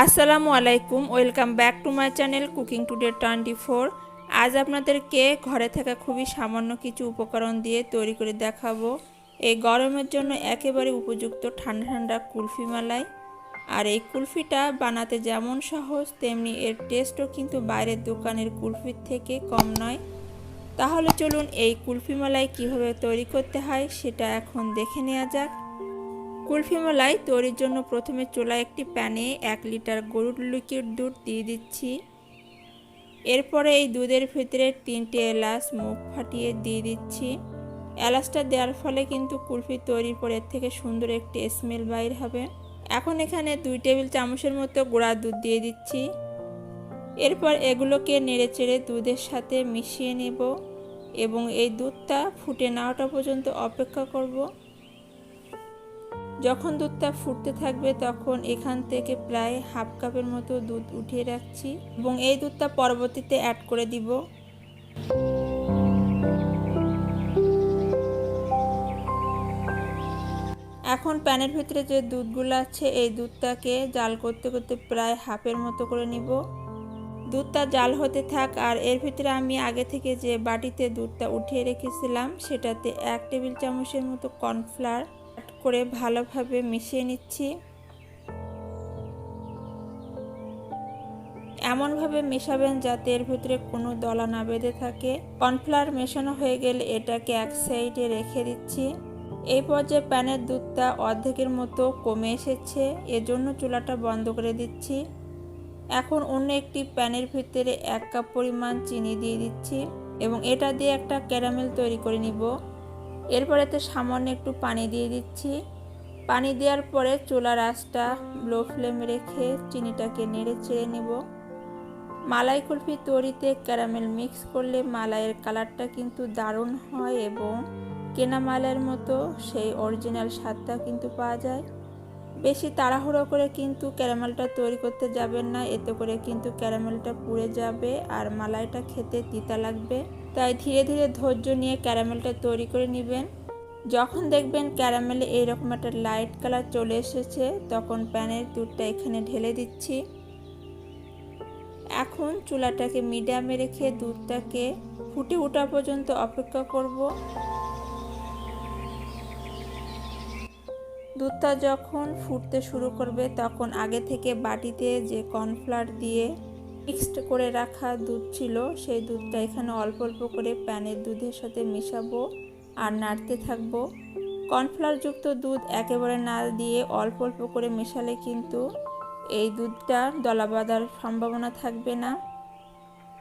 আসসালামু আলাইকুম, welcome back to my channel cooking today 24। আজ আপনাদেরকে ঘরে থাকা খুবই সামান্য কিছু উপকরণ দিয়ে তৈরি করে দেখাবো এই গরমের জন্য একেবারে উপযুক্ত ঠান্ডা ঠান্ডা কুলফি মালাই। আর এই কুলফিটা বানাতে যেমন সহজ, তেমনি এর টেস্টও কিন্তু বাইরের দোকানের কুলফির থেকে কম নয়। তাহলে চলুন এই কুলফি মালাই কীভাবে তৈরি করতে হয় সেটা এখন দেখে নেওয়া যাক। কুলফি মালাই তৈরির জন্য প্রথমে চুলায় একটি প্যানে 1 লিটার গরুর লিকুইড দুধ দিয়ে দিচ্ছি। এরপরে এই দুধের ভিতরে 3টে এলাচ মুখ ফাটিয়ে দিয়ে দিচ্ছি। এলাচটা দেওয়ার ফলে কিন্তু কুলফি তৈরির পর এর থেকে সুন্দর একটি স্মেল বাইর হবে। এখন এখানে 2 টেবিল চামচের মতো গুঁড়া দুধ দিয়ে দিচ্ছি। এরপর এগুলোকে নেড়েচেড়ে দুধের সাথে মিশিয়ে নেব এবং এই দুধটা ফুটে না ওঠা পর্যন্ত অপেক্ষা করব। যখন দুধটা ফুটতে থাকবে তখন এখান থেকে প্রায় হাফ কাপের মতো দুধ উঠিয়ে রাখছি এবং এই দুধটা পরবর্তীতে অ্যাড করে দিব। এখন প্যানের ভিতরে যে দুধগুলো আছে এই দুধটাকে জাল করতে করতে প্রায় হাফের মতো করে নিব। দুধটা জাল হতে থাক আর এর ভিতরে আমি আগে থেকে যে বাটিতে দুধটা উঠিয়ে রেখেছিলাম সেটাতে 1 টেবিল চামচের মতো কর্নফ্লাওয়ার করে ভালোভাবে মিশিয়ে নিচ্ছি। এমনভাবে মেশাবেন যাতে এর ভিতরে কোনো দলা না বেঁধে থাকে। কর্নফ্লাওয়ার মেশানো হয়ে গেলে এটাকে এক সাইডে রেখে দিচ্ছি। এই পর্যায়ে প্যানের দুধটা অর্ধেকের মতো কমে এসেছে, এজন্য চুলাটা বন্ধ করে দিচ্ছি। এখন অন্য একটি প্যানের ভিতরে 1 কাপ পরিমাণ চিনি দিয়ে দিচ্ছি এবং এটা দিয়ে একটা ক্যারামেল তৈরি করে নিব। এরপর এতে সামান্য একটু পানি দিয়ে দিচ্ছি। পানি দেওয়ার পরে চুলার আঁচটা লো ফ্লেমে রেখে চিনিটাকে নেড়ে চেড়ে নেব। মালাই কুলফি তৈরিতে ক্যারামেল মিক্স করলে মালাইয়ের কালারটা কিন্তু দারুণ হয় এবং কেনা মালাইয়ের মতো সেই অরিজিনাল স্বাদটা কিন্তু পাওয়া যায়। বেশি তাড়াহুড়ো করে কিন্তু ক্যারামেলটা তৈরি করতে যাবেন না, এতে করে কিন্তু ক্যারামেলটা পুড়ে যাবে আর মালাইটা খেতে তিতা লাগবে। তাই ধীরে ধীরে ধৈর্য নিয়ে ক্যারামেলটা তৈরি করে নেবেন। যখন দেখবেন ক্যারামেলে এইরকম একটা লাইট কালার চলে এসেছে তখন প্যানের দুধটা এখানে ঢেলে দিচ্ছি। এখন চুলাটাকে মিডিয়ামে রেখে দুধটাকে ফুটে ওঠা পর্যন্ত অপেক্ষা করব। দুধটা যখন ফুটতে শুরু করবে তখন আগে থেকে বাটিতে যে কর্নফ্লাওয়ার দিয়ে মিক্সড করে রাখা দুধ ছিল সেই দুধটা এখানে অল্প অল্প করে প্যানের দুধের সাথে মেশাবো আর নাড়তে থাকবো। কর্নফ্লাওয়ারযুক্ত দুধ একেবারে না দিয়ে অল্প অল্প করে মেশালে কিন্তু এই দুধটা দলা বাঁধার সম্ভাবনা থাকবে না।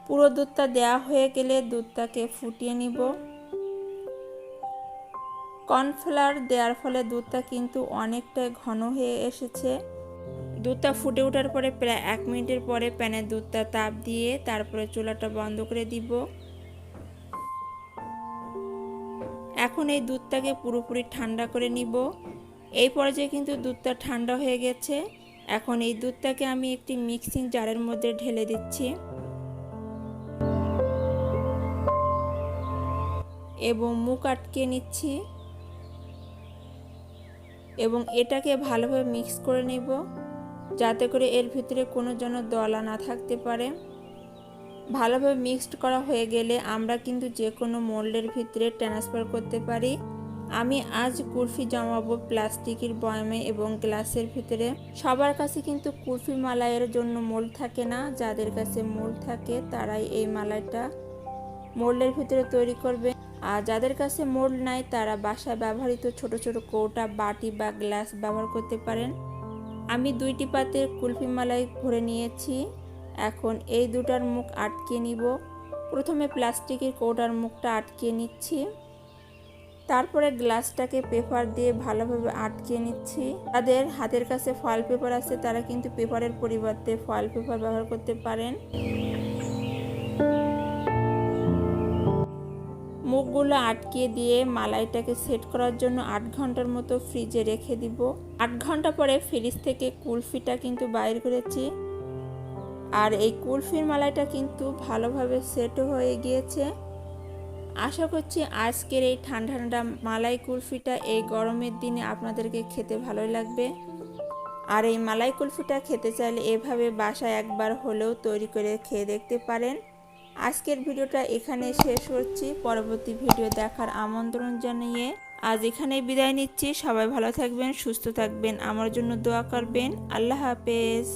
পুরো দুধটা দেওয়া হয়ে গেলে দুধটাকে ফুটিয়ে নিব। কর্নফ্লাওয়ার দেওয়ার ফলে দুধটা কিন্তু অনেকটাই ঘন হয়ে এসেছে। দুধটা ফুটে ওঠার পরে প্রায় 1 মিনিটের পরে প্যানের দুধটা তাপ দিয়ে তারপরে চুলাটা বন্ধ করে দিব। এখন এই দুধটাকে পুরোপুরি ঠান্ডা করে নিব। এই পর্যায়ে কিন্তু দুধটা ঠান্ডা হয়ে গেছে। এখন এই দুধটাকে আমি একটি মিক্সিং জারের মধ্যে ঢেলে দিচ্ছি এবং মুখ আটকে নিচ্ছি এবং এটাকে ভালোভাবে মিক্স করে নেব যাতে করে এর ভিতরে কোনো যেন দলা না থাকতে পারে। ভালোভাবে মিক্সড করা হয়ে গেলে আমরা কিন্তু যে কোনো মোল্ডের ভিতরে ট্রান্সফার করতে পারি। আমি আজ কুলফি জমাবো প্লাস্টিকের বয়ামে এবং গ্লাসের ভিতরে। সবার কাছে কিন্তু কুলফি মালাইয়ের জন্য মোল্ড থাকে না, যাদের কাছে মোল্ড থাকে তারাই এই মালাইটা মোল্ডের ভিতরে তৈরি করবে। আর যাদের কাছে মোল্ড নাই তারা বাসায় ব্যবহৃত ছোট ছোট কৌটা, বাটি বা গ্লাস ব্যবহার করতে পারেন। আমি 2টি পাত্রে কুলফি মালাই ভরে নিয়েছি। এখন এই দুটার মুখ আটকে নিব। প্রথমে প্লাস্টিকের কৌটার মুখটা আটকে নিচ্ছি, তারপরে গ্লাসটাকে পেপার দিয়ে ভালোভাবে আটকে নিচ্ছি। যাদের হাতের কাছে ফয়েল পেপার আছে তারা কিন্তু পেপারের পরিবর্তে ফয়েল পেপার ব্যবহার করতে পারেন। মুখগুলো আটকে দিয়ে মালাইটাকে সেট করার জন্য 8 ঘন্টার মতো ফ্রিজে রেখে দিব। 8 ঘন্টা পরে ফ্রিজ থেকে কুলফিটা কিন্তু বাইর করেছি আর এই কুলফির মালাইটা কিন্তু ভালোভাবে সেট হয়ে গিয়েছে। আশা করছি আজকের এই ঠান্ডা ঠান্ডা মালাই কুলফিটা এই গরমের দিনে আপনাদেরকে খেতে ভালোই লাগবে। আর এই মালাই কুলফিটা খেতে চাইলে এভাবে বাসায় একবার হলেও তৈরি করে খেয়ে দেখতে পারেন। আজকের ভিডিওটা এখানে শেষ করছি। পরবর্তী ভিডিও দেখার আমন্ত্রণ জানিয়ে আজ এখানেই বিদায় নিচ্ছি। সবাই ভালো থাকবেন, সুস্থ থাকবেন, আমার জন্য দোয়া করবেন। আল্লাহ হাফেজ।